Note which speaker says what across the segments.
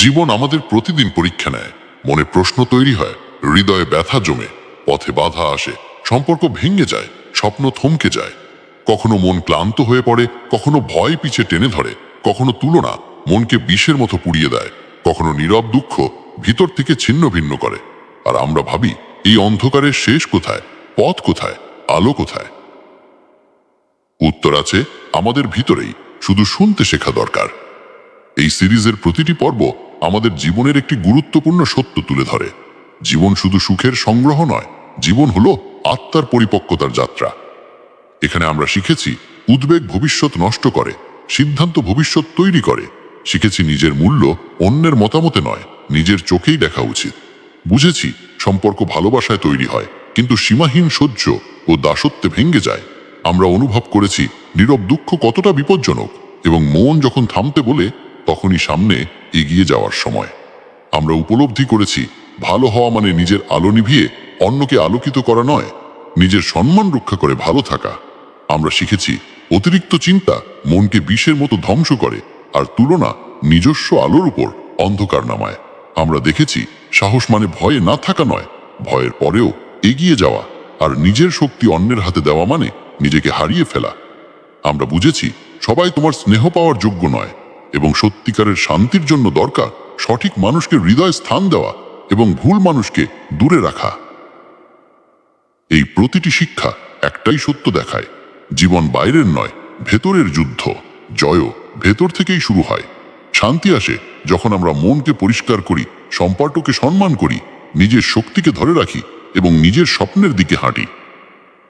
Speaker 1: জীবন আমাদের প্রতিদিন পরীক্ষা নেয়, মনে প্রশ্ন তৈরি হয়, হৃদয়ে ব্যথা জমে, পথে বাধা আসে, সম্পর্ক ভেঙে যায়, স্বপ্ন থমকে যায়। কখনো মন ক্লান্ত হয়ে পড়ে, কখনো ভয় পিছে টেনে ধরে, কখনো তুলনা মনকে বিষের মতো পুড়িয়ে দেয়, কখনো নীরব দুঃখ ভিতর থেকে ছিন্ন ভিন্ন করে। আর আমরা ভাবি, এই অন্ধকারের শেষ কোথায়, পথ কোথায়, আলো কোথায়? উত্তর আছে আমাদের ভিতরেই, শুধু শুনতে শেখা দরকার। এই সিরিজের প্রতিটি পর্ব আমাদের জীবনের একটি গুরুত্বপূর্ণ সত্য তুলে ধরে। জীবন শুধু সুখের সংগ্রহ নয়, জীবন হলো আত্মার পরিপক্কতার যাত্রা। এখানে আমরা শিখেছি উদ্বেগ ভবিষ্যৎ নষ্ট করে, সিদ্ধান্ত ভবিষ্যৎ তৈরি করে। শিখেছি নিজের মূল্য অন্যের মতামতে নয়, নিজের চোখেই দেখা উচিত। বুঝেছি সম্পর্ক ভালোবাসায় তৈরি হয়, কিন্তু সীমাহীন সহ্য ও দাসত্বে ভেঙে যায়। আমরা অনুভব করেছি নীরব দুঃখ কতটা বিপজ্জনক, এবং মন যখন থামতে বলে তখনই সামনে এগিয়ে যাওয়ার সময়। আমরা উপলব্ধি করেছি ভালো হওয়া মানে নিজের আলো নিভিয়ে অন্যকে আলোকিত করা নয়, নিজের সম্মান রক্ষা করে ভালো থাকা। আমরা শিখেছি অতিরিক্ত চিন্তা মনকে বিষের মতো ধ্বংস করে, আর তুলনা নিজস্ব আলোর উপর অন্ধকার নামায়। আমরা দেখেছি সাহস মানে ভয়ে না থাকা নয়, ভয়ের পরেও এগিয়ে যাওয়া, আর নিজের শক্তি অন্যের হাতে দেওয়া মানে নিজেকে হারিয়ে ফেলা। আমরা বুঝেছি সবাই তোমার স্নেহ পাওয়ার যোগ্য নয়, এবং সত্যিকারের শান্তির জন্য দরকার সঠিক মানুষকে হৃদয়ে স্থান দেওয়া এবং ভুল মানুষকে দূরে রাখা। এই প্রতিটি শিক্ষা একটাই সত্য দেখায়, জীবন বাইরের নয়, ভেতরের যুদ্ধ। জয়ও ভেতর থেকেই শুরু হয়। শান্তি আসে যখন আমরা মনকে পরিষ্কার করি, সম্পর্ককে সম্মান করি, নিজের শক্তিকে ধরে রাখি এবং নিজের স্বপ্নের দিকে হাঁটি।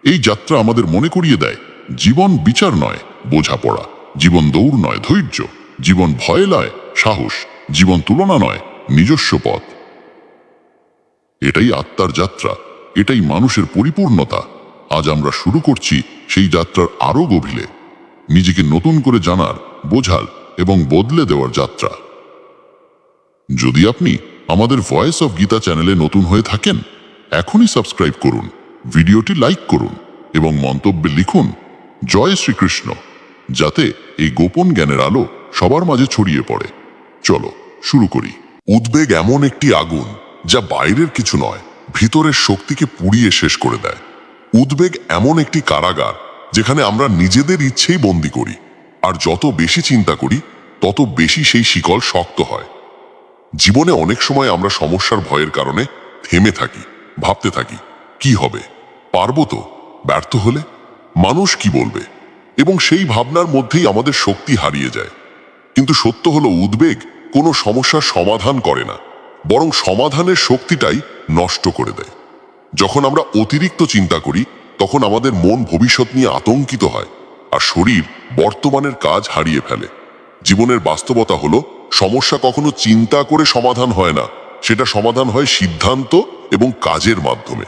Speaker 1: এই যাত্রা আমাদের মনে করিয়ে দেয় জীবন বিচার নয়, বোঝাপড়া। জীবন দৌড় নয়, ধৈর্য। জীবন ভয় নয়, সাহস। জীবন তুলনা নয়, নিজস্ব পথ। এটাই আত্মার যাত্রা, এটাই মানুষের পরিপূর্ণতা। আজ আমরা শুরু করছি সেই যাত্রার আরো গভীরে, নিজেকে নতুন করে জানার, বোঝার এবং বদলে দেওয়ার যাত্রা। যদি আপনি আমাদের ভয়েস অফ গীতা চ্যানেলে নতুন হয়ে থাকেন, এখনই সাবস্ক্রাইব করুন, ভিডিওটি লাইক করুন এবং মন্তব্যে লিখুন জয় শ্রীকৃষ্ণ, যাতে এই গোপন জ্ঞানের আলো সবার মাঝে ছড়িয়ে পড়ে। চলো শুরু করি। উদ্বেগ এমন একটি আগুন যা বাইরের কিছু নয়, ভিতরের শক্তিকে পুড়িয়ে শেষ করে দেয়। উদ্বেগ এমন একটি কারাগার যেখানে আমরা নিজেদের ইচ্ছেই বন্দী করি, আর যত বেশি চিন্তা করি তত বেশি সেই শিকল শক্ত হয়। জীবনে অনেক সময় আমরা সমস্যার ভয়ের কারণে থেমে থাকি, ভাবতে থাকি কি হবে, পারবো তো, ব্যর্থ হলে মানুষ কি বলবে, এবং সেই ভাবনার মধ্যেই আমাদের শক্তি হারিয়ে যায়। কিন্তু সত্য হলো উদ্বেগ কোনো সমস্যার সমাধান করে না, বরং সমাধানের শক্তিটাই নষ্ট করে দেয়। যখন আমরা অতিরিক্ত চিন্তা করি তখন আমাদের মন ভবিষ্যৎ নিয়ে আতঙ্কিত হয়, আর শরীর বর্তমানের কাজ হারিয়ে ফেলে। জীবনের বাস্তবতা হলো সমস্যা কখনো চিন্তা করে সমাধান হয় না, সেটা সমাধান হয় সিদ্ধান্ত এবং কাজের মাধ্যমে।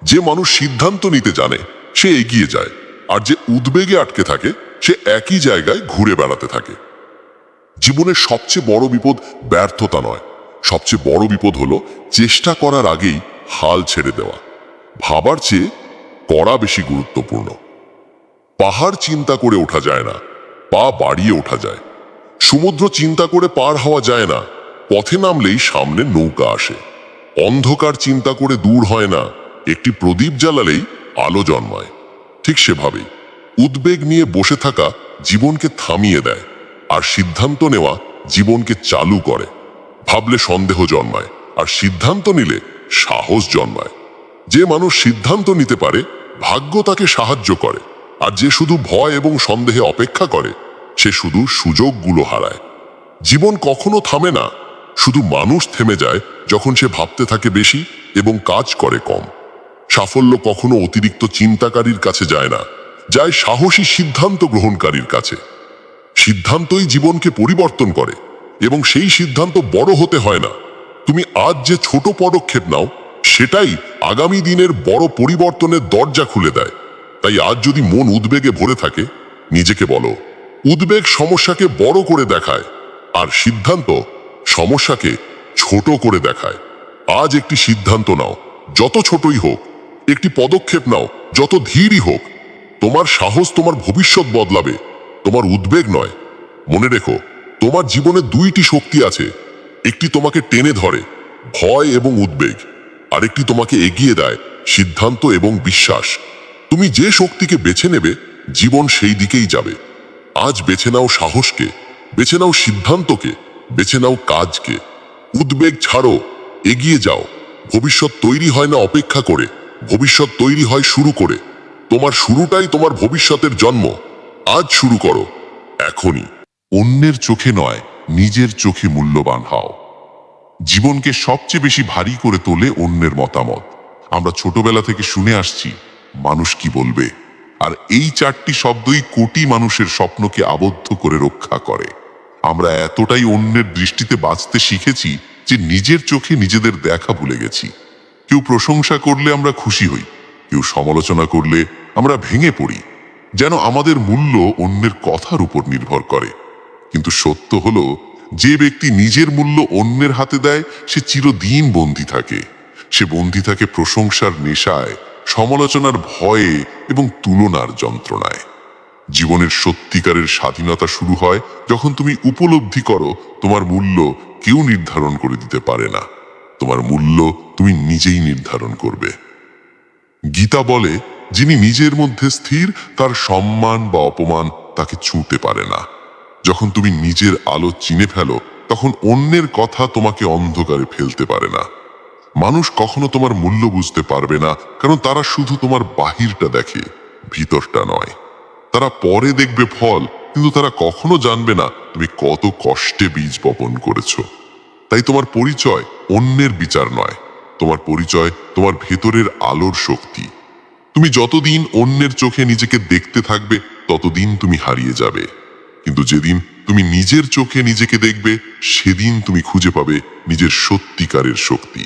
Speaker 1: যে মানুষ সিদ্ধান্ত নিতে জানে সে এগিয়ে যায়, আর যে উদ্বেগে আটকে থাকে সে একই জায়গায় ঘুরে বেড়াতে থাকে। জীবনের সবচেয়ে বড় বিপদ ব্যর্থতা নয়, সবচেয়ে বড় বিপদ হলো চেষ্টা করার আগেই হাল ছেড়ে দেওয়া। ভাবার চেয়ে করা বেশি গুরুত্বপূর্ণ। পাহাড় চিন্তা করে ওঠা যায় না, পা বাড়িয়ে ওঠা যায়। সমুদ্র চিন্তা করে পার হওয়া যায় না, পথে নামলেই সামনে নৌকা আসে। অন্ধকার চিন্তা করে দূর হয় না, একটি প্রদীপ জ্বালালেই আলো জন্মায়। ঠিক সেভাবেই উদ্বেগ নিয়ে বসে থাকা জীবনকে থামিয়ে দেয়, আর সিদ্ধান্ত নেওয়া জীবনকে চালু করে। ভাবলে সন্দেহ জন্মায়, আর সিদ্ধান্ত নিলে সাহস জন্মায়। যে মানুষ সিদ্ধান্ত নিতে পারে ভাগ্য তাকে সাহায্য করে, আর যে শুধু ভয় এবং সন্দেহে অপেক্ষা করে সে শুধু সুযোগগুলো হারায়। জীবন কখনো থামে না, শুধু মানুষ থেমে যায় যখন সে ভাবতে থাকে বেশি এবং কাজ করে কম। সাফল্য কখনো অতিরিক্ত চিন্তাকারীর কাছে যায় না, যায় সাহসী সিদ্ধান্ত গ্রহণকারীর কাছে। সিদ্ধান্তই জীবনকে পরিবর্তন করে, এবং সেই সিদ্ধান্ত বড় হতে হয় না। তুমি আজ যে ছোট পদক্ষেপ নাও সেটাই আগামী দিনের বড় পরিবর্তনের দরজা খুলে দেয়। তাই আজ যদি মন উদ্বেগে ভরে থাকে, নিজেকে বলো উদ্বেগ সমস্যাকে বড় করে দেখায়, আর সিদ্ধান্ত সমস্যাকে ছোট করে দেখায়। আজ একটি সিদ্ধান্ত নাও, যত ছোটই হোক। একটি পদক্ষেপ নাও, যত ধীরই হোক। তোমার সাহস তোমার ভবিষ্যৎ বদলাবে, তোমার উদ্বেগ নয়। মনে রেখো, তোমার জীবনে দুইটি শক্তি আছে, একটি তোমাকে টেনে ধরে ভয় এবং উদ্বেগ, আরেকটি তোমাকে এগিয়ে দেয় সিদ্ধান্ত এবং বিশ্বাস। তুমি যে শক্তিকে বেছে নেবে, জীবন সেই দিকেই যাবে। আজ বেছে নাও সাহসকে, বেছে নাও সিদ্ধান্তকে, বেছে নাও কাজকে। উদ্বেগ ছাড়ো, এগিয়ে যাও। ভবিষ্যৎ তৈরি হয় না অপেক্ষা করে, ভবিষ্যৎ তৈরি হয় শুরু করে। তোমার শুরুটাই তোমার ভবিষ্যতের জন্ম। আজ শুরু করো, এখনই। অন্যের চোখে নয়, নিজের চোখে মূল্যবান হও। জীবনকে সবচেয়ে বেশি ভারী করে তোলে অন্যের মতামত। আমরা ছোটবেলা থেকে শুনে আসছি, মানুষ কি বলবে, আর এই চারটি শব্দই কোটি মানুষের স্বপ্নকে আবদ্ধ করে রক্ষা করে। আমরা এতটাই অন্যের দৃষ্টিতে বাঁচতে শিখেছি যে নিজের চোখে নিজেদের দেখা ভুলে গেছি। কেউ প্রশংসা করলে আমরা খুশি হই, কেউ সমালোচনা করলে আমরা ভেঙে পড়ি, যেন আমাদের মূল্য অন্যের কথার উপর নির্ভর করে। কিন্তু সত্য হলো, যে ব্যক্তি নিজের মূল্য অন্যের হাতে দেয় সে চিরদিন বন্দী থাকে। সে বন্দী থাকে প্রশংসার নেশায়, সমালোচনার ভয়ে এবং তুলনার যন্ত্রণায়। জীবনের সত্যিকারের স্বাধীনতা শুরু হয় যখন তুমি উপলব্ধি করো তোমার মূল্য কেউ নির্ধারণ করে দিতে পারে না। তোমার মূল্য তুমি নিজেই নির্ধারণ করবে। গীতা বলে, যিনি নিজের মধ্যে স্থির তার সম্মান বা অপমান তাকে ছুঁতে পারে না। যখন তুমি নিজের আলো চিনে ফেলো, তখন অন্যের কথা তোমাকে অন্ধকারে ফেলতে পারে না। মানুষ কখনো তোমার মূল্য বুঝতে পারবে না, কারণ তারা শুধু তোমার বাহিরটা দেখে, ভিতরটা নয়। তারা পরে দেখবে ফল, কিন্তু তারা কখনো জানবে না তুমি কত কষ্টে বীজ বপন করেছো। তাই তোমার পরিচয় অন্যের বিচার নয়, তোমার পরিচয় তোমার ভেতরের আলোর শক্তি। তুমি যতদিন অন্যের চোখে নিজেকে দেখতে থাকবে, ততদিন তুমি হারিয়ে যাবে। কিন্তু যেদিন তুমি নিজের চোখে নিজেকে দেখবে, সেদিন তুমি খুঁজে পাবে নিজের সত্যিকারের শক্তি।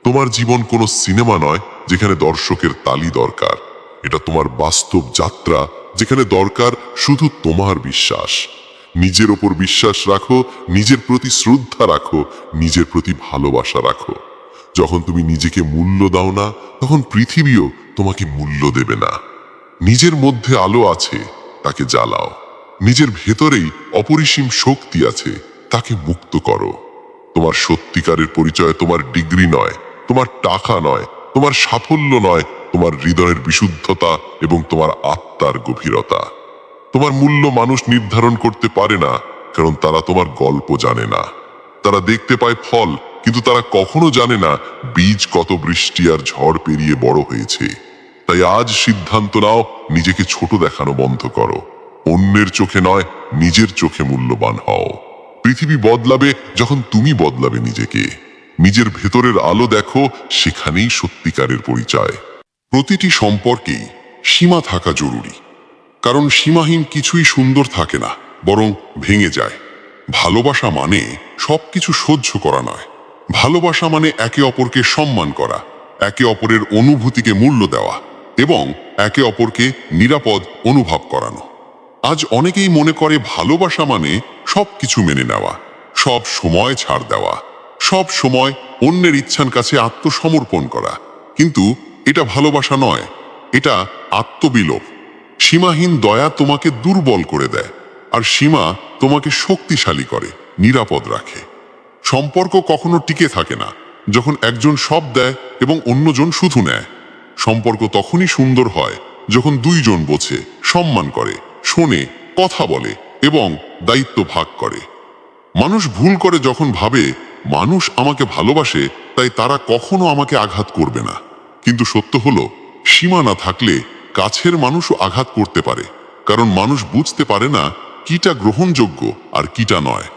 Speaker 1: তোমার জীবন কোনো সিনেমা নয় যেখানে দর্শকের তালি দরকার। এটা তোমার বাস্তব যাত্রা, যেখানে দরকার শুধু তোমার বিশ্বাস। নিজের ওপর বিশ্বাস রাখো, নিজের প্রতি শ্রদ্ধা রাখো, নিজের প্রতি ভালোবাসা রাখো। যখন তুমি নিজেকে মূল্য দাও না, তখন পৃথিবীও তোমাকে মূল্য দেবে না। নিজের মধ্যে আলো আছে, তাকে জ্বালাও। নিজের ভেতরেই অপরিসীম শক্তি আছে, তাকে মুক্ত করো। তোমার সত্যিকারের পরিচয় তোমার ডিগ্রি নয়, তোমার টাকা নয়, তোমার সাফল্য নয়, তোমার হৃদয়ের বিশুদ্ধতা এবং তোমার আত্মার গভীরতা। তোমার মূল্য মানুষ নির্ধারণ করতে পারে না, কারণ তারা তোমার গল্প জানে না। তারা দেখতে পায় ফল, কিন্তু তারা কখনো জানে না বীজ কত বৃষ্টি আর ঝড় পেরিয়ে বড় হয়েছে। তাই আজ সিদ্ধান্ত নাও, নিজেকে ছোট দেখানো বন্ধ করো। অন্যের চোখে নয়, নিজের চোখে মূল্যবান হও। পৃথিবী বদলাবে যখন তুমি বদলাবে নিজেকে। নিজের ভেতরের আলো দেখো, সেখানেই সত্যিকারের পরিচয়। প্রতিটি সম্পর্কেই সীমা থাকা জরুরি, কারণ সীমাহীন কিছুই সুন্দর থাকে না, বরং ভেঙে যায়। ভালোবাসা মানে সবকিছু সহ্য করা নয়। ভালোবাসা মানে একে অপরকে সম্মান করা, একে অপরের অনুভূতিকে মূল্য দেওয়া এবং একে অপরকে নিরাপদ অনুভব করানো। আজ অনেকেই মনে করে ভালোবাসা মানে সবকিছু মেনে নেওয়া, সব সময় ছাড় দেওয়া, সব সময় অন্যের ইচ্ছার কাছে আত্মসমর্পণ করা। কিন্তু এটা ভালোবাসা নয়, এটা আত্মবিলোপ। সীমাহীন দয়া তোমাকে দুর্বল করে দেয়, আর সীমা তোমাকে শক্তিশালী করে, নিরাপদ রাখে। সম্পর্ক কখনো টিকে থাকে না যখন একজন সব দেয় এবং অন্যজন শুধু নেয়। সম্পর্ক তখনই সুন্দর হয় যখন দুইজন বোঝে, সম্মান করে, শোনে, কথা বলে এবং দায়িত্ব ভাগ করে। মানুষ ভুল করে যখন ভাবে মানুষ আমাকে ভালোবাসে, তাই তারা কখনো আমাকে আঘাত করবে না। কিন্তু সত্য হলো, সীমা না থাকলে কাছের মানুষও আঘাত করতে পারে, কারণ মানুষ বুঝতে পারে না কিটা গ্রহণযোগ্য আর কিটা নয়।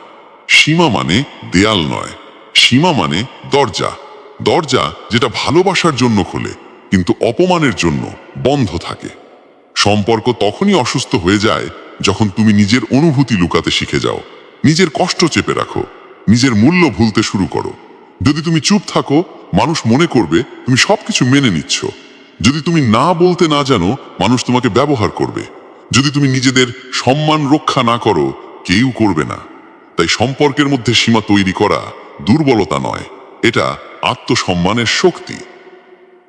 Speaker 1: সীমা মানে দেয়াল নয়, সীমা মানে দরজা। দরজা যেটা ভালোবাসার জন্য খোলে, কিন্তু অপমানের জন্য বন্ধ থাকে। সম্পর্ক তখনই অসুস্থ হয়ে যায় যখন তুমি নিজের অনুভূতি লুকাতে শিখে যাও, নিজের কষ্ট চেপে রাখো, নিজের মূল্য ভুলতে শুরু করো। যদি তুমি চুপ থাকো, মানুষ মনে করবে তুমি সবকিছু মেনে নিচ্ছ। যদি তুমি না বলতে না জানো, মানুষ তোমাকে ব্যবহার করবে। যদি তুমি নিজেদের সম্মান রক্ষা না করো, কেউ করবে না। তাই সম্পর্কের মধ্যে সীমা তৈরি করা দুর্বলতা নয়, এটা আত্মসম্মানের শক্তি।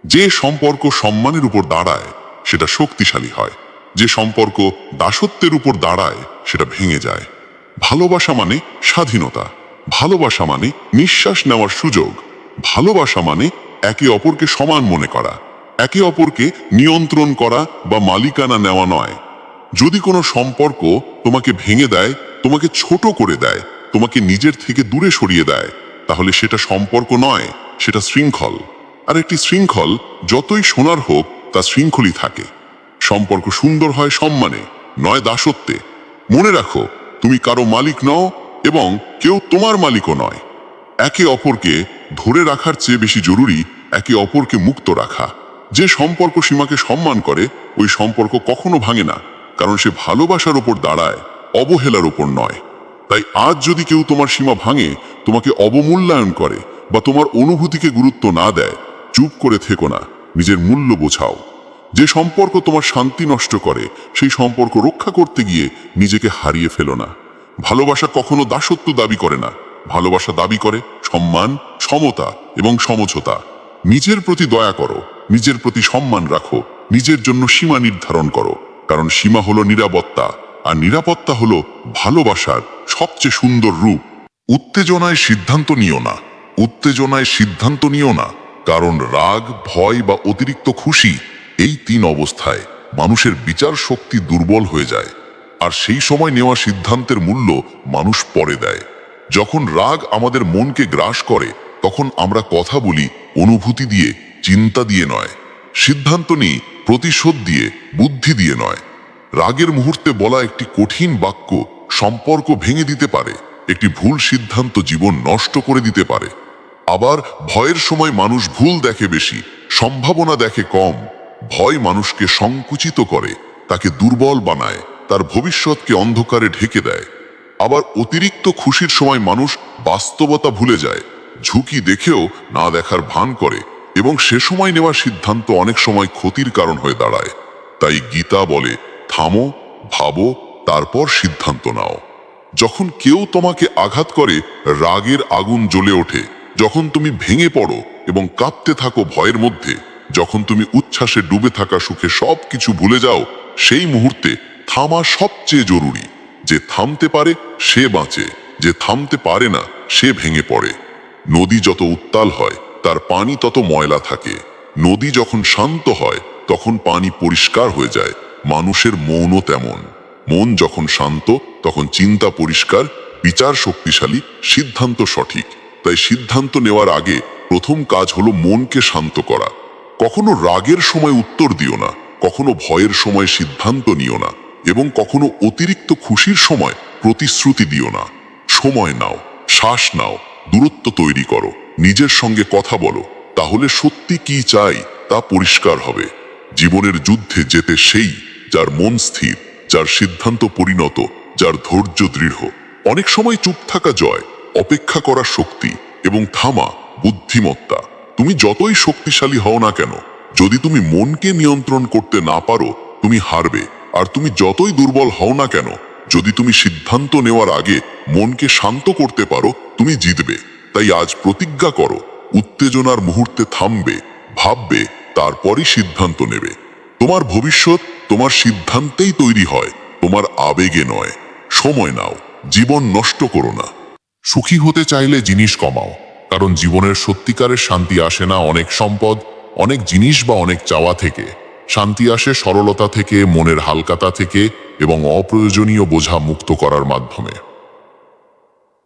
Speaker 1: যে সম্পর্ক সম্মানের উপর দাঁড়ায় সেটা শক্তিশালী হয়, যে সম্পর্ক দাসত্বের উপর দাঁড়ায় সেটা ভেঙে যায়। ভালোবাসা মানে স্বাধীনতা, ভালোবাসা মানে নিঃশ্বাস নেওয়ার সুযোগ। ভালোবাসা মানে একে অপরকে সমান মনে করা, একে অপরকে নিয়ন্ত্রণ করা বা মালিকানা নেওয়া নয়। যদি কোনো সম্পর্ক তোমাকে ভেঙে দেয়, তোমাকে ছোট করে দেয়, তোমাকে নিজের থেকে দূরে সরিয়ে দেয়, তাহলে সেটা সম্পর্ক নয়, সেটা শৃঙ্খল। আর একটি শৃঙ্খল যতই সোনার হোক তা শৃঙ্খলই থাকে। সম্পর্ক সুন্দর হয় সম্মানে, নয় দাসত্বে। মনে রাখো, তুমি কারো মালিক নও এবং কেউ তোমার মালিকও নয়। একে অপরকে ধরে রাখার চেয়ে বেশি জরুরি একে অপরকে মুক্ত রাখা। যে সম্পর্ক সীমাকে সম্মান করে, ওই সম্পর্ক কখনো ভাঙে না, কারণ সে ভালোবাসার উপর দাঁড়ায়, অবহেলার উপর নয়। তাই আজ যদি কেউ তোমার সীমা ভাঙে, তোমাকে অবমূল্যায়ন করে বা তোমার অনুভূতিকে গুরুত্ব না দেয়, চুপ করে থেকো না, নিজের মূল্য বোঝাও। যে সম্পর্ক তোমার শান্তি নষ্ট করে, সেই সম্পর্ক রক্ষা করতে গিয়ে নিজেকে হারিয়ে ফেলো না। ভালোবাসা কখনো দাসত্ব দাবি করে না, ভালোবাসা দাবি করে সম্মান, সমতা এবং সমঝোতা। নিজের প্রতি দয়া করো, নিজের প্রতি সম্মান রাখো, নিজের জন্য সীমা নির্ধারণ করো, কারণ সীমা হলো নিরাপত্তা, আর নিরাপত্তা হলো ভালোবাসার সবচেয়ে সুন্দর রূপ। উত্তেজনায় সিদ্ধান্ত নিও না, উত্তেজনায় সিদ্ধান্ত নিও না, কারণ রাগ, ভয় বা অতিরিক্ত খুশি, এই তিন অবস্থায় মানুষের বিচার শক্তি দুর্বল হয়ে যায়। আর সেই সময় নেওয়া সিদ্ধান্তের মূল্য মানুষ পরে দেয়। যখন রাগ আমাদের মনকে গ্রাস করে, তখন আমরা কথা বলি অনুভূতি দিয়ে, চিন্তা দিয়ে নয়। সিদ্ধান্ত নিই প্রতিশোধ দিয়ে, বুদ্ধি দিয়ে নয়। রাগের মুহূর্তে বলা একটি কঠিন বাক্য সম্পর্ক ভেঙে দিতে পারে, একটি ভুল সিদ্ধান্ত জীবন নষ্ট করে দিতে পারে। আবার ভয়ের সময় মানুষ ভুল দেখে বেশি, সম্ভাবনা দেখে কম। ভয় মানুষকে সংকুচিত করে, তাকে দুর্বল বানায়, তার ভবিষ্যৎকে অন্ধকারে ঢেকে দেয়। আবার অতিরিক্ত খুশির সময় মানুষ বাস্তবতা ভুলে যায়, ঝুঁকি দেখেও না দেখার ভান করে, এবং সে সময় নেওয়া সিদ্ধান্ত অনেক সময় ক্ষতির কারণ হয়ে দাঁড়ায়। তাই গীতা বলে, থামো, ভাবো, তারপর সিদ্ধান্ত নাও। যখন কেউ তোমাকে আঘাত করে, রাগের আগুন জ্বলে ওঠে। যখন তুমি ভেঙে পড়ো এবং কাঁপতে থাকো ভয়ের মধ্যে, যখন তুমি উচ্ছ্বাসে ডুবে থাকা সুখে সবকিছু ভুলে যাও, সেই মুহূর্তে থামা সবচেয়ে জরুরি। যে থামতে পারে সে বাঁচে, যে থামতে পারে না সে ভেঙে পড়ে। নদী যত উত্তাল হয়, তার পানি তত ময়লা থাকে। নদী যখন শান্ত হয়, তখন পানি পরিষ্কার হয়ে যায়। মানুষের মনও তেমন। মন যখন শান্ত, তখন চিন্তা পরিষ্কার, বিচার শক্তিশালী, সিদ্ধান্ত সঠিক। তাই সিদ্ধান্ত নেওয়ার আগে প্রথম কাজ হলো মনকে শান্ত করা। কখনো রাগের সময় উত্তর দিও না, কখনো ভয়ের সময় সিদ্ধান্ত নিও না, এবং কখনো অতিরিক্ত খুশির সময় প্রতিশ্রুতি দিও না। সময় নাও, শ্বাস নাও, দূরত্ব তৈরি করো, নিজের সঙ্গে কথা বলো, তাহলে সত্যি কি চাই তা পরিষ্কার হবে। জীবনের যুদ্ধে যেতে সেই যার মন স্থির, যার সিদ্ধান্ত পরিণত, যার ধৈর্য দৃঢ়। অনেক সময় চুপ থাকা জয়, অপেক্ষা করার শক্তি, এবং থামা বুদ্ধিমত্তা। তুমি যতই শক্তিশালী হও না কেন, যদি তুমি মনকে নিয়ন্ত্রণ করতে না পারো, তুমি হারবে। আর তুমি যতই দুর্বল হও না কেন, যদি তুমি সিদ্ধান্ত নেওয়ার আগে মনকে শান্ত করতে পারো, তুমি জিতবে। তাই আজ প্রতিজ্ঞা করো, উত্তেজনার মুহূর্তে থামবে, ভাববে, তারপরই সিদ্ধান্ত নেবে। তোমার ভবিষ্যৎ তোমার সিদ্ধান্তেই তৈরি হয়, তোমার আবেগে নয়। সময় নাও, জীবন নষ্ট করো না। সুখী হতে চাইলে জিনিস কমাও, কারণ জীবনের সত্যিকারের শান্তি আসে না অনেক সম্পদ, অনেক জিনিস বা অনেক চাওয়া থেকে। শান্তি আসে সরলতা থেকে, মনের হালকাতা থেকে, এবং অপ্রয়োজনীয় বোঝা মুক্ত করার মাধ্যমে।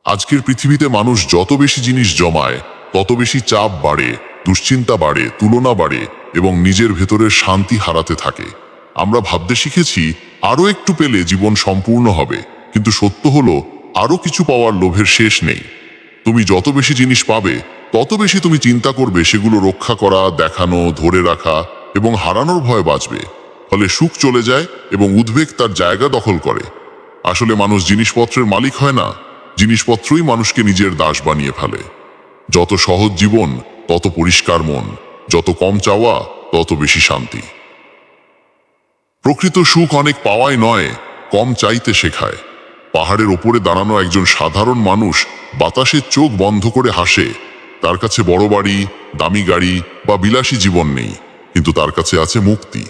Speaker 1: আজকের পৃথিবীতে মানুষ যত বেশি জিনিস জমায়, তত বেশি চাপ বাড়ে, দুশ্চিন্তা বাড়ে, তুলনা বাড়ে, এবং নিজের ভেতরের শান্তি হারাতে থাকে। আমরা ভাবতে শিখেছি আরও একটু পেলে জীবন সম্পূর্ণ হবে, কিন্তু সত্য হলো আরও কিছু পাওয়ার লোভের শেষ নেই। তুমি যত বেশি জিনিস পাবে, তত বেশি তুমি চিন্তা করবে সেগুলো রক্ষা করা, দেখানো, ধরে রাখা, এবং হারানোর ভয় বাঁচবে। ফলে সুখ চলে যায় এবং উদ্বেগ তার জায়গা দখল করে। আসলে মানুষ জিনিসপত্রের মালিক হয় না, জিনিসপত্রই মানুষকে নিজের দাস বানিয়ে ফেলে। যত সহজ জীবন, তত পরিষ্কার মন। যত কম চাওয়া, তত বেশি শান্তি। প্রকৃত সুখ অনেক পাওয়াই নয়, কম চাইতে শেখায়। পাহাড়ের ওপরে দাঁড়ানো একজন সাধারণ মানুষ বাতাসে চোখ বন্ধ করে হাসে। তার কাছে বড় বাড়ি, দামি গাড়ি বা বিলাসী জীবন নেই, কিন্তু তার কাছে আছে মুক্তি।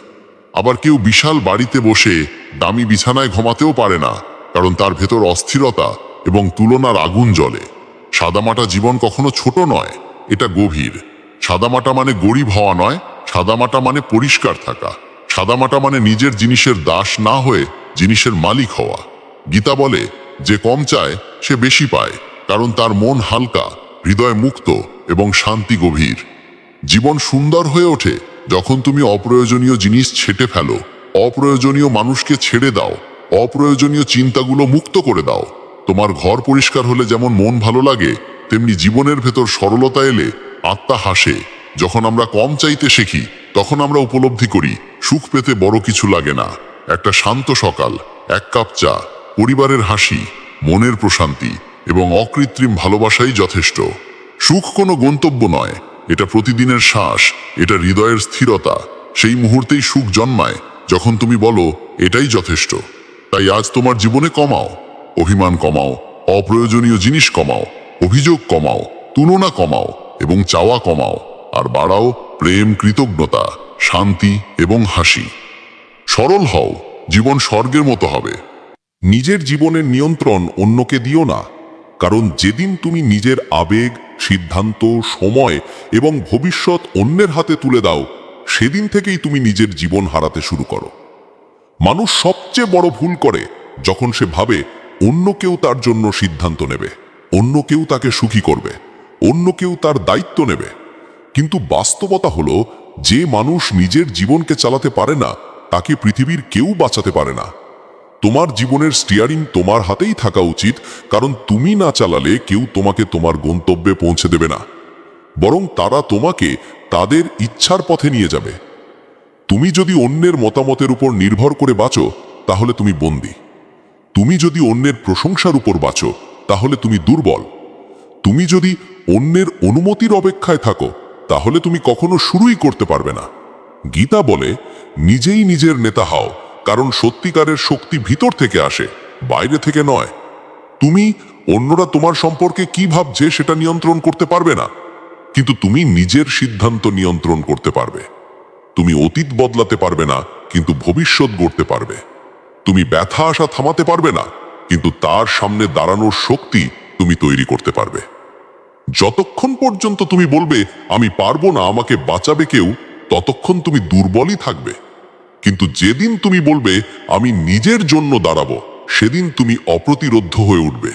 Speaker 1: আবার কেউ বিশাল বাড়িতে বসে দামি বিছানায় ঘুমাতেও পারে না, কারণ তার ভেতর অস্থিরতা এবং তুলনার আগুন জ্বলে। সাদামাটা জীবন কখনো ছোট নয়, এটা গভীর। সাদামাটা মানে গরিব হওয়া নয়, সাদামাটা মানে পরিষ্কার থাকা। সাদামাটা মানে নিজের জিনিসের দাস না হয়ে জিনিসের মালিক হওয়া। গীতা বলে, যে কম চায় সে বেশি পায়, কারণ তার মন হালকা, হৃদয় মুক্ত এবং শান্তি গভীর। জীবন সুন্দর হয়ে ওঠে যখন তুমি অপ্রয়োজনীয় জিনিস ছেঁটে ফেলো, অপ্রয়োজনীয় মানুষকে ছেড়ে দাও, অপ্রয়োজনীয় চিন্তাগুলো মুক্ত করে দাও। তোমার ঘর পরিষ্কার হলে যেমন মন ভালো লাগে, তেমনি জীবনের ভেতর সরলতা এলে আত্মা হাসে। যখন আমরা কম চাইতে শিখি, তখন আমরা উপলব্ধি করি সুখ পেতে বড় কিছু লাগে না। একটা শান্ত সকাল, এক কাপ চা, পরিবারের হাসি, মনের প্রশান্তি এবং অকৃত্রিম ভালোবাসাই যথেষ্ট। সুখ কোনো গন্তব্য নয়, এটা প্রতিদিনের শ্বাস, এটা হৃদয়ের স্থিরতা। সেই মুহূর্তেই সুখ জন্মায় যখন তুমি বলো, এটাই যথেষ্ট। তাই আজ তোমার জীবনে কমাও, অভিমান কমাও, অপ্রয়োজনীয় জিনিস কমাও, অভিযোগ কমাও, তুলনা কমাও এবং চাওয়া কমাও, আর বাড়াও প্রেম, কৃতজ্ঞতা, শান্তি এবং হাসি। সরল হও, জীবন স্বর্গের মতো হবে।
Speaker 2: নিজের জীবনের নিয়ন্ত্রণ অন্যকে দিও না, কারণ যেদিন তুমি নিজের আবেগ, সিদ্ধান্ত, সময় এবং ভবিষ্যৎ অন্যের হাতে তুলে দাও, সেদিন থেকেই তুমি নিজের জীবন হারাতে শুরু করো। মানুষ সবচেয়ে বড় ভুল করে যখন সে ভাবে অন্য কেউ তার জন্য সিদ্ধান্ত নেবে, অন্য কেউ তাকে সুখী করবে, অন্য কেউ তার দায়িত্ব নেবে। কিন্তু বাস্তবতা হলো, যে মানুষ নিজের জীবনকে চালাতে পারে না, তাকে পৃথিবীর কেউ বাঁচাতে পারে না। তোমার জীবনের স্টিয়ারিং তোমার হাতেই থাকা উচিত, কারণ তুমি না চালালে কেউ তোমাকে তোমার গন্তব্যে পৌঁছে দেবে না, বরং তারা তোমাকে তাদের ইচ্ছার পথে নিয়ে যাবে। তুমি যদি অন্যের মতামতের উপর নির্ভর করে বাঁচো, তাহলে তুমি বন্দী। তুমি যদি অন্যের প্রশংসার উপর বাঁচো, তাহলে তুমি দুর্বল। তুমি যদি অন্যের অনুমতির অপেক্ষায় থাকো, তাহলে তুমি কখনো শুরুই করতে পারবে না। গীতা বলে, নিজেই নিজের নেতা হও, কারণ সত্যিকারের শক্তি ভিতর থেকে আসে, বাইরে থেকে নয়। তুমি অন্যরা তোমার সম্পর্কে কি ভাবছে সেটা নিয়ন্ত্রণ করতে পারবে না, কিন্তু তুমি নিজের সিদ্ধান্ত নিয়ন্ত্রণ করতে পারবে। তুমি অতীত বদলাতে পারবে না, কিন্তু ভবিষ্যৎ গড়তে পারবে। তুমি ব্যথা আসা থামাতে পারবে না, কিন্তু তার সামনে দাঁড়ানোর শক্তি তুমি তৈরি করতে পারবে। যতক্ষণ পর্যন্ত তুমি বলবে আমি পারবো না, আমাকে বাঁচাবে কেউ, ততক্ষণ তুমি দুর্বলই থাকবে। কিন্তু যেদিন তুমি বলবে আমি নিজের জন্য দাঁড়াবো, সেদিন তুমি অপ্রতিরোধ্য হয়ে উঠবে।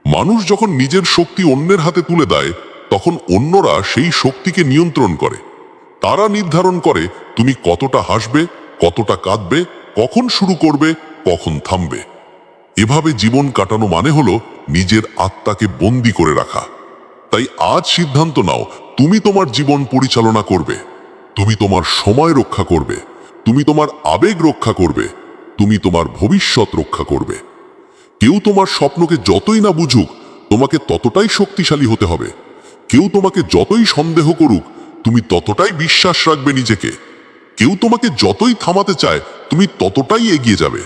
Speaker 2: মানুষ যখন নিজের শক্তি অন্যের হাতে তুলে দেয়, তখন অন্যরা সেই শক্তিকে নিয়ন্ত্রণ করে। তারা নির্ধারণ করে তুমি কতটা হাসবে, কতটা কাঁদবে, কখন শুরু করবে, কখন থামবে। এভাবে জীবন কাটানো মানে হলো নিজের আত্মাকে বন্দি করে রাখা। তাই আজ সিদ্ধান্ত নাও, তুমি তোমার জীবন পরিচালনা করবে, তুমি তোমার সময় রক্ষা করবে, তুমি তোমার আবেগ রক্ষা করবে, তুমি তোমার ভবিষ্যৎ রক্ষা করবে। কেউ তোমার স্বপ্নকে যতই না বুঝুক, তোমাকে ততটাই শক্তিশালী হতে হবে। কেউ তোমাকে যতই সন্দেহ করুক, তুমি ততটাই বিশ্বাস রাখবে নিজেকে। কেউ তোমাকে যতই থামাতে চায়, তুমি ততটাই এগিয়ে যাবে।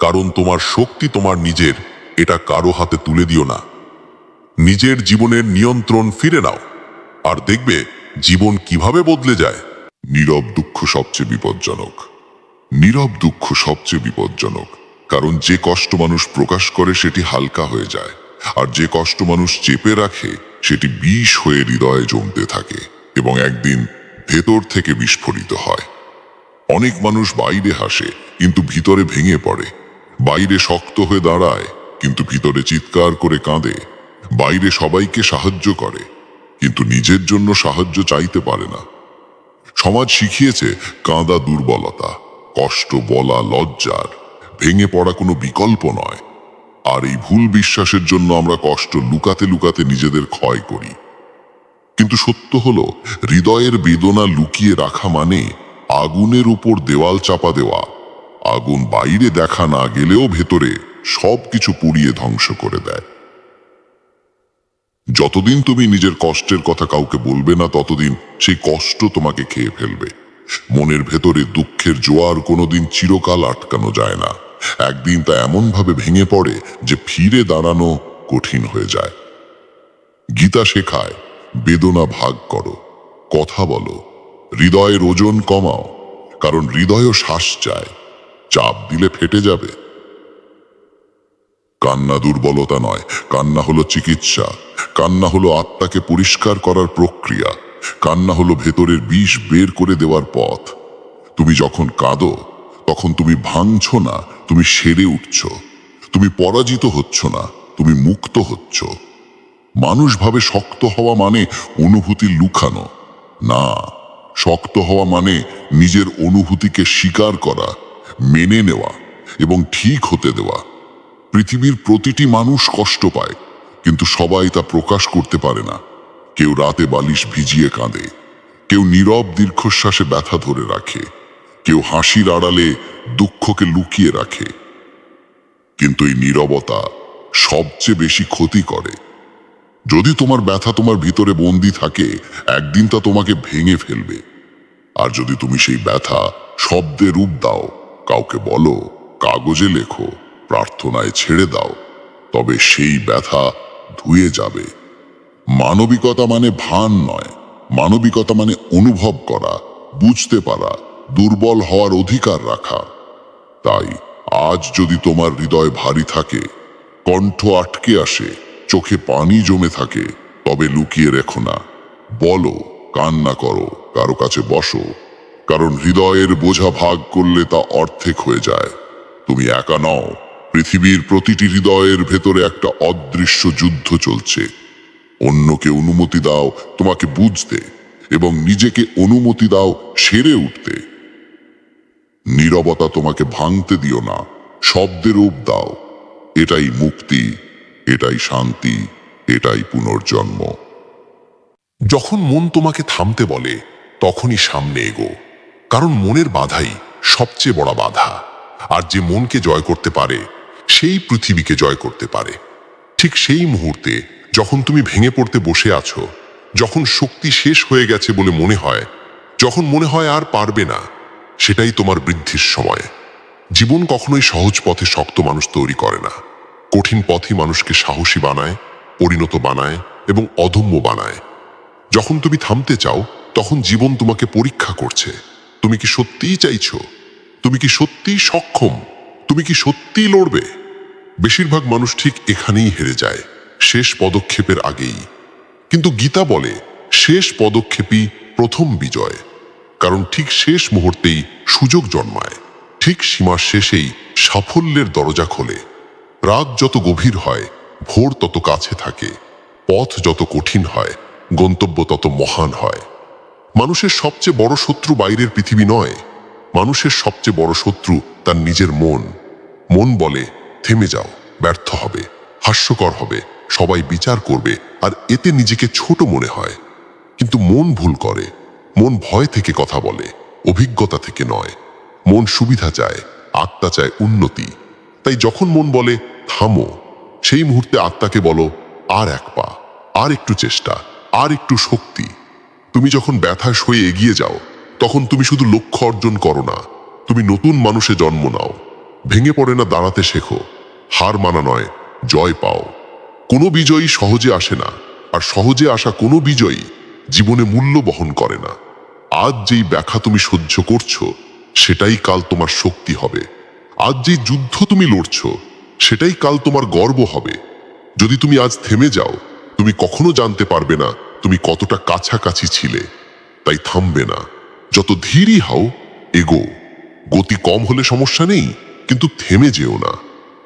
Speaker 2: কারণ তোমার শক্তি তোমার নিজের, এটা কারো হাতে তুলে দিও না। নিজের জীবনের নিয়ন্ত্রণ ফিরে নাও, আর দেখবে জীবন কিভাবে বদলে যায়।
Speaker 1: নীরব দুঃখ সবচেয়ে বিপজ্জনক। নীরব দুঃখ সবচেয়ে বিপজ্জনক, কারণ যে কষ্ট মানুষ প্রকাশ করে সেটি হালকা হয়ে যায়, আর যে কষ্ট মানুষ চেপে রাখে সেটি বিষ হয়ে হৃদয়ে জমতে থাকে এবং একদিন ভেতর থেকে বিস্ফোরিত হয়। অনেক মানুষ বাইরে হাসে কিন্তু ভিতরে ভেঙে পড়ে, বাইরে শক্ত হয়ে দাঁড়ায় কিন্তু ভিতরে চিৎকার করে কাঁদে, বাইরে সবাইকে সাহায্য করে কিন্তু নিজের জন্য সাহায্য চাইতে পারে না। সমাজ শিখিয়েছে কাঁদা দুর্বলতা, কষ্ট বলা লজ্জার, ভেঙে পড়া কোনো বিকল্প নয়। আর এই ভুল বিশ্বাসের জন্য আমরা কষ্ট লুকাতে লুকাতে নিজেদের ক্ষয় করি। কিন্তু সত্য হলো, হৃদয়ের বেদনা লুকিয়ে রাখা মানে আগুনের উপর দেওয়াল চাপা দেওয়া। আগুন বাইরে দেখা না গেলেও ভেতরে সবকিছু পুড়িয়ে ধ্বংস করে দেয়। যতদিন তুমি নিজের কষ্টের কথা কাউকে বলবে না, ততদিন সেই কষ্ট তোমাকে খেয়ে ফেলবে। মনের ভেতরে দুঃখের জোয়ার কোনোদিন চিরকাল আটকানো যায় না। একদিন তা এমনভাবে ভেঙে পড়ে যে ফিরে দাঁড়ানো কঠিন হয়ে যায়। গীতা শেখায়, বেদনা ভাগ করো, কথা বলো, হৃদয়ের ওজন কমাও, কারণ হৃদয়ও শ্বাস চায়, চাপ দিলে ফেটে যাবে। কান্না দুর্বলতা নয়, কান্না হলো চিকিৎসা। কান্না হলো আত্মাকে পরিষ্কার করার প্রক্রিয়া। কান্না হলো ভেতরের বিষ বের করে দেওয়ার পথ। তুমি যখন কাঁদো তখন তুমি ভাঙছ না, তুমি সেরে উঠছ। তুমি পরাজিত হচ্ছ না, তুমি মুক্ত হচ্ছ। মানুষ ভাবে শক্ত হওয়া মানে অনুভূতি লুকানো। না, শক্ত হওয়া মানে নিজের অনুভূতিকে স্বীকার করা, মেনে নেওয়া এবং ঠিক হতে দেওয়া। পৃথিবীর প্রতিটি মানুষ কষ্ট পায়, কিন্তু সবাই তা প্রকাশ করতে পারে না। কেউ রাতে বালিশ ভিজিয়ে কাঁদে, কেউ নীরব দীর্ঘশ্বাসে ব্যথা ধরে রাখে, কেউ হাসির আড়ালে দুঃখকে লুকিয়ে রাখে। কিন্তু এই নীরবতা সবচেয়ে বেশি ক্ষতি করে। যদি তোমার ব্যথা তোমার ভিতরে বন্দি থাকে, একদিন তা তোমাকে ভেঙে ফেলবে। আর যদি তুমি সেই ব্যথা শব্দে রূপ দাও, কাউকে বলো, কাগজে লেখো, প্রার্থনায় ছেড়ে দাও, তবে সেই ব্যথা ধুয়ে যাবে। মানবিকতা মানে ভান নয়, মানবিকতা মানে অনুভব করা, বুঝতে পারা, দুর্বল হওয়ার অধিকার রাখা। তাই আজ যদি তোমার হৃদয় ভারী থাকে, কণ্ঠ আটকে আসে, চোখে পানি জমে থাকে, তবে লুকিয়ে রেখো না। বলো, কান্না করো, কারো কাছে বসো। কারণ হৃদয়ের বোঝা ভাগ করলে তা অর্ধেক হয়ে যায়। তুমি একা নও, পৃথিবীর প্রতিটি হৃদয়ের ভেতরে একটা অদৃশ্য যুদ্ধ চলছে। অন্যকে অনুমতি দাও তোমাকে বুঝতে, এবং নিজেকে অনুমতি দাও সেরে উঠতে। নীরবতা তোমাকে ভাঙতে দিও না, শব্দের রূপ দাও। এটাই মুক্তি, এটাই শান্তি, এটাই পুনর্জন্ম।
Speaker 2: যখন মন তোমাকে থামতে বলে, তখনই সামনে এগো। কারণ মনের বাধাই সবচেয়ে বড় বাধা। আর যে মনকে জয় করতে পারে, সেই পৃথিবীকে জয় করতে পারে। ঠিক সেই মুহূর্তে যখন তুমি ভেঙে পড়তে বসে আছো, যখন শক্তি শেষ হয়ে গেছে বলে মনে হয়, যখন মনে হয় আর পারবে না, সেটাই তোমার বৃদ্ধির সময়। জীবন কখনোই সহজ পথে শক্ত মানুষ তৈরি করে না। কঠিন পথই মানুষকে সাহসী বানায়, পরিণত বানায় এবং অদম্য বানায়। যখন তুমি থামতে চাও, তখন জীবন তোমাকে পরীক্ষা করছে। তুমি কি সত্যিই চাইছো? তুমি কি সত্যিই সক্ষম? তুমি কি সত্যিই লড়বে? বেশিরভাগ মানুষ ঠিক এখানেই হেরে যায়, শেষ পদক্ষেপের আগেই। কিন্তু গীতা বলে, শেষ পদক্ষেপই প্রথম বিজয়। কারণ ঠিক শেষ মুহূর্তেই সুযোগ জন্মায়, ঠিক সীমার শেষেই সাফল্যের দরজা খোলে। রাত যত গভীর হয়, ভোর তত কাছে থাকে। পথ যত কঠিন হয়, গন্তব্য তত মহান হয়। মানুষের সবচেয়ে বড় শত্রু বাইরের পৃথিবী নয়, মানুষের সবচেয়ে বড় শত্রু তার নিজের মন। মন বলে, থেমে যাও, ব্যর্থ হবে, হাস্যকর হবে, সবাই বিচার করবে, আর এতে নিজেকে ছোট মনে হয়। কিন্তু মন ভুল করে। মন ভয় থেকে কথা বলে, অভিজ্ঞতা থেকে নয়। মন সুবিধা চায়, আত্মা চায় উন্নতি। তাই যখন মন বলে থামো, সেই মুহূর্তে আত্মাকে বলো, আর এক পা, আর একটু চেষ্টা, আর একটু শক্তি। তুমি যখন ব্যথা সয়ে এগিয়ে যাও, তখন তুমি শুধু লক্ষ্য অর্জন করো না, তুমি নতুন মানুষে জন্ম নাও। ভেঙে পড়ে না, দাঁড়াতে শেখো। হার মানা নয়, জয় পাও। কোনো বিজয়ী সহজে আসে না, আর সহজে আসা কোনো বিজয়ী জীবনে মূল্য বহন করে না। আজ যেই ব্যথা তুমি সহ্য করছো, সেটাই কাল তোমার শক্তি হবে। আজ যেই যুদ্ধ তুমি লড়ছো, সেটাই কাল তোমার গর্ব হবে। যদি তুমি আজ থেমে যাও, তুমি কখনো জানতে পারবে না তুমি কতটা কাছাকাছি ছিলে। তাই থামবে না, যত ধীরই হও, এগো। গতি কম হলে সমস্যা নেই, কিন্তু থেমে যেও না।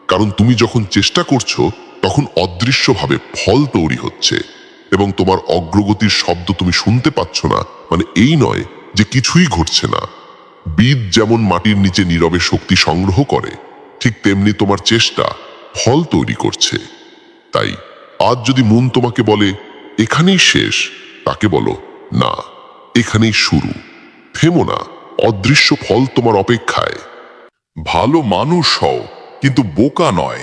Speaker 2: কারণ তুমি যখন চেষ্টা করছো, তখন অদৃশ্যভাবে ফল তৈরি হচ্ছে। এবং তোমার অগ্রগতির শব্দ তুমি শুনতে পাচ্ছ না, মানে এই নয় যে কিছুই ঘটছে না। বীজ যেমন মাটির নিচে নীরবে শক্তি সংগ্রহ করে, ঠিক তেমনি তোমার চেষ্টা ফল তৈরি করছে। তাই আজ যদি মন তোমাকে বলে এখানেই শেষ, তাকে বলো না, এখানেই শুরু। থেমো না, অদৃশ্য ফল তোমার অপেক্ষায়।
Speaker 3: ভালো মানুষ হও, কিন্তু বোকা নয়।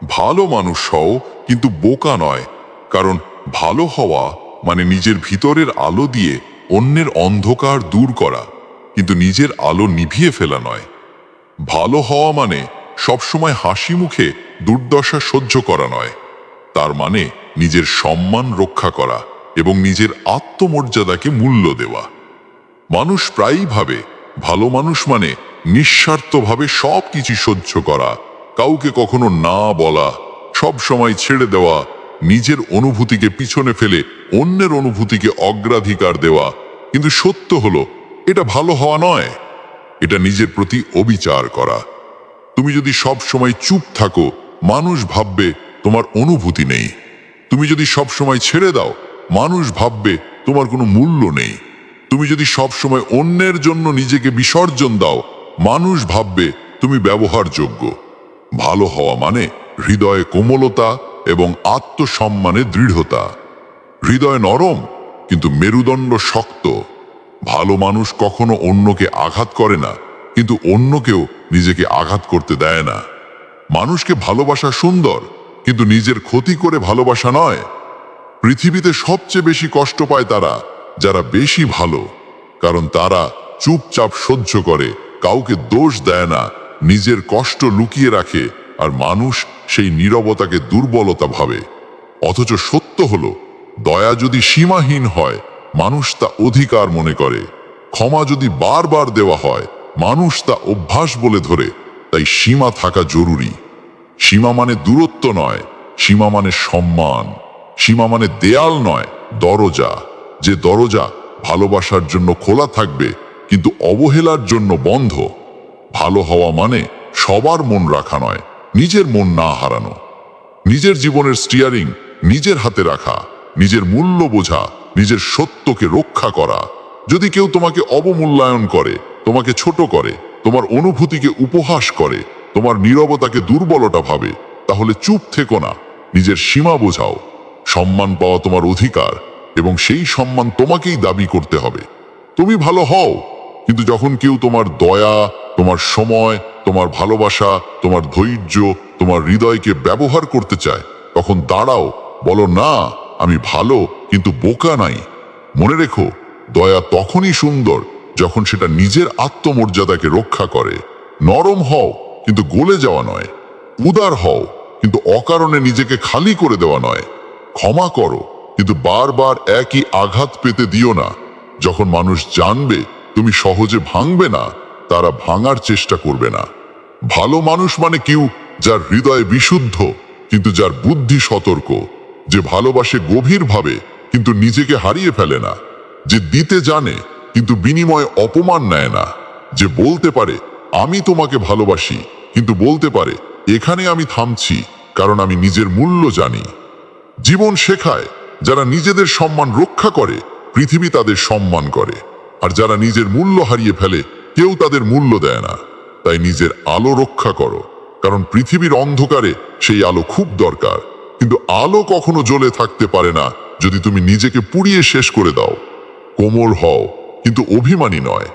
Speaker 3: ভালো মানুষ হও, কিন্তু বোকা নয়। কারণ ভালো হওয়া মানে নিজের ভিতরের আলো দিয়ে অন্যের অন্ধকার দূর করা, কিন্তু নিজের আলো নিভিয়ে ফেলা নয়। ভালো হওয়া মানে সবসময় হাসি মুখে দুর্দশা সহ্য করা নয়। তার মানে নিজের সম্মান রক্ষা করা এবং নিজের আত্মমর্যাদাকে মূল্য দেওয়া। মানুষ প্রায়ই ভাবে ভালো মানুষ মানে নিঃস্বার্থভাবে সব কিছু সহ্য করা, কাউকে কখনো না বলা, সব সময় ছেড়ে দেওয়া, নিজের অনুভূতিকে পিছনে ফেলে অন্যের অনুভূতিকে অগ্রাধিকার দেওয়া। কিন্তু সত্য হলো এটা ভালো হওয়া নয়, এটা নিজের প্রতি অবিচার করা। তুমি যদি সব সময় চুপ থাকো, মানুষ ভাববে তোমার অনুভূতি নেই। তুমি যদি সব সময় ছেড়ে দাও, মানুষ ভাববে তোমার কোনো মূল্য নেই। তুমি যদি সব সময় অন্যের জন্য নিজেকে বিসর্জন দাও, মানুষ ভাববে তুমি ব্যবহারযোগ্য। ভালো হওয়া মানে হৃদয়ে কোমলতা এবং আত্মসম্মানে দৃঢ়তা। হৃদয় নরম কিন্তু মেরুদণ্ড শক্ত। ভালো মানুষ কখনো অন্যকে আঘাত করে না, কিন্তু অন্যকেও নিজেকে আঘাত করতে দেয় না। মানুষকে ভালোবাসা সুন্দর, কিন্তু নিজের ক্ষতি করে ভালোবাসা নয়। পৃথিবীতে সবচেয়ে বেশি কষ্ট পায় তারা যারা বেশি ভালো, কারণ তারা চুপচাপ সহ্য করে, কাউকে দোষ দেয় না, নিজের কষ্ট লুকিয়ে রাখে, আর মানুষ সেই নীরবতাকে দুর্বলতা ভাবে। অথচ সত্য হলো, দয়া যদি সীমাহীন হয়, মানুষ তা অধিকার মনে করে। ক্ষমা যদি বারবার দেওয়া হয়, মানুষ তা অভ্যাস বলে ধরে। তাই সীমা থাকা জরুরি। সীমা মানে দূরত্ব নয়, সীমা মানে সম্মান। সীমা মানে দেয়াল নয়, দরজা। যে দরজা ভালোবাসার জন্য খোলা থাকবে, কিন্তু অবহেলার জন্য বন্ধ। ভালো হওয়া মানে সবার মন রাখা নয়, নিজের মন না হারানো। নিজের জীবনের স্টিয়ারিং নিজের হাতে রাখা, নিজের মূল্য বোঝা, নিজের সত্যকে রক্ষা করা। যদি কেউ তোমাকে অবমূল্যায়ন করে, তোমাকে ছোট করে, তোমার অনুভূতিকে উপহাস করে, তোমার নীরবতাকে দুর্বলতা ভাবে, তাহলে চুপ থেকো না, নিজের সীমা বোঝাও। সম্মান পাওয়া তোমার অধিকার, এবং সেই সম্মান তোমাকেই দাবি করতে হবে। তুমি ভালো হও, কিন্তু যখন কেউ তোমার দয়া, তোমার সময়, তোমার ভালোবাসা, তোমার ধৈর্য, তোমার হৃদয়কে ব্যবহার করতে চায়, তখন দাঁড়াও, বলো না, আমি ভালো কিন্তু বোকা নাই। মনে রেখো, দয়া তখনই সুন্দর যখন সেটা নিজের আত্মমর্যাদাকে রক্ষা করে। নরম হও, কিন্তু গলে যাওয়া নয়। উদার হও, কিন্তু অকারণে নিজেকে খালি করে দেওয়া নয়। ক্ষমা করো, কিন্তু বারবার একই আঘাত পেতে দিও না। যখন মানুষ জানবে তুমি সহজে ভাঙবে না, তারা ভাঙার চেষ্টা করবে না। ভালো মানুষ মানে কেউ যার হৃদয় বিশুদ্ধ, কিন্তু যার বুদ্ধি সতর্ক। যে ভালোবাসে গভীরভাবে, কিন্তু নিজেকে হারিয়ে ফেলে না। যে দিতে জানে, কিন্তু বিনিময়ে অপমান নেয় না। যে বলতে পারে আমি তোমাকে ভালোবাসি, কিন্তু বলতে পারে এখানে আমি থামছি, কারণ আমি নিজের মূল্য জানি। জীবন শেখায়, যারা নিজেদের সম্মান রক্ষা করে, পৃথিবী তাদের সম্মান করে। আর যারা নিজের মূল্য হারিয়ে ফেলে, কেউ তাদের মূল্য দেয় না। তাই নিজের আলো রক্ষা করো, কারণ পৃথিবীর অন্ধকারে সেই আলো খুব দরকার। কিন্তু আলো কখনো জ্বলে থাকতে পারে না যদি তুমি নিজেকে পুড়িয়ে শেষ করে দাও। কোমল হও, কিন্তু অভিমানী নয়।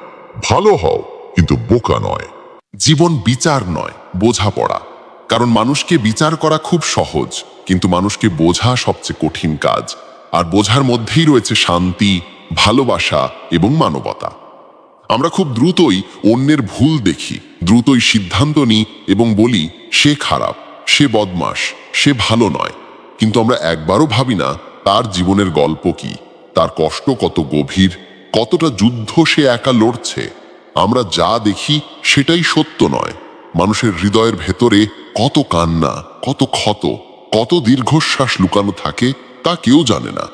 Speaker 3: ভালো হও, কিন্তু বোকা নয়।
Speaker 2: জীবন বিচার নয়, বোঝাপড়া। কারণ মানুষকে বিচার করা খুব সহজ, কিন্তু মানুষকে বোঝা সবচেয়ে কঠিন কাজ। আর বোঝার মধ্যেই রয়েছে শান্তি, ভালোবাসা এবং মানবতা। আমরা খুব দ্রুতই অন্যের ভুল দেখি, দ্রুতই সিদ্ধান্ত নিই এবং বলি সে খারাপ, সে বদমাশ, সে ভালো নয়। কিন্তু আমরা একবারও ভাবি না তার জীবনের গল্প কি, তার কষ্ট কত গভীর, কতটা যুদ্ধ সে একা লড়ছে। আমরা যা দেখি সেটাই সত্য নয়। মানুষের হৃদয়ের ভেতরে কত কান্না, কত ক্ষত, কত দীর্ঘশ্বাস লুকানো থাকে তা কেউ জানে না।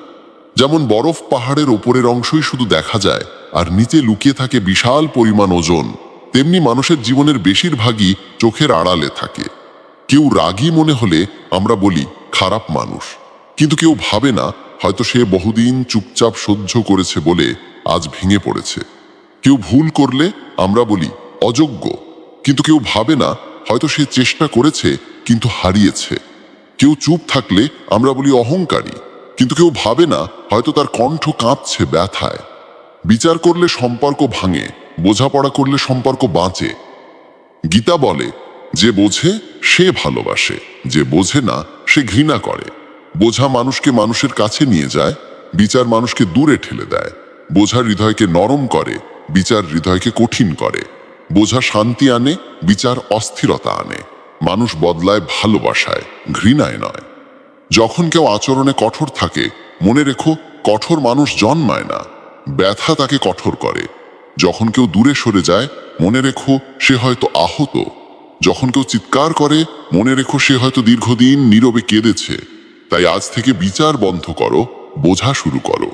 Speaker 2: যেমন বরফ পাহাড়ের ওপরের অংশই শুধু দেখা যায়, আর নিচে লুকিয়ে থাকে বিশাল পরিমাণ ওজন, তেমনি মানুষের জীবনের বেশিরভাগই চোখের আড়ালে থাকে। কেউ রাগী মনে হলে আমরা বলি খারাপ মানুষ, কিন্তু কেউ ভাবে না হয়তো সে বহুদিন চুপচাপ সহ্য করেছে বলে আজ ভেঙে পড়েছে। কেউ ভুল করলে আমরা বলি অযোগ্য, কিন্তু কেউ ভাবে না হয়তো সে চেষ্টা করেছে কিন্তু হারিয়েছে। কেউ চুপ থাকলে আমরা বলি অহংকারী, কিন্তু কেউ ভাবে না হয়তো তার কণ্ঠ কাঁপছে ব্যথায়। বিচার করলে সম্পর্ক ভাঙে, বোঝাপড়া করলে সম্পর্ক বাঁচে। গীতা বলে, যে বোঝে সে ভালোবাসে, যে বোঝে না সে ঘৃণা করে। বোঝা মানুষকে মানুষের কাছে নিয়ে যায়, বিচার মানুষকে দূরে ঠেলে দেয়। বোঝা হৃদয়কে নরম করে, বিচার হৃদয়কে কঠিন করে। বোঝা শান্তি আনে, বিচার অস্থিরতা আনে। মানুষ বদলায় ভালোবাসায়, ঘৃণায় নয়। যখন কেউ আচরণে কঠোর থাকে, মনে রেখো কঠোর মানুষ জন্মায় না, ব্যথা তাকে কঠোর করে। যখন কেউ দূরে সরে যায়, মনে রেখো সে হয়তো আহত।
Speaker 1: যখন কেউ চিৎকার করে মনে রেখো সে হয়তো দীর্ঘদিন নীরবে কেঁদেছে। তাই আজ থেকে বিচার বন্ধ করো, বোঝা শুরু করো।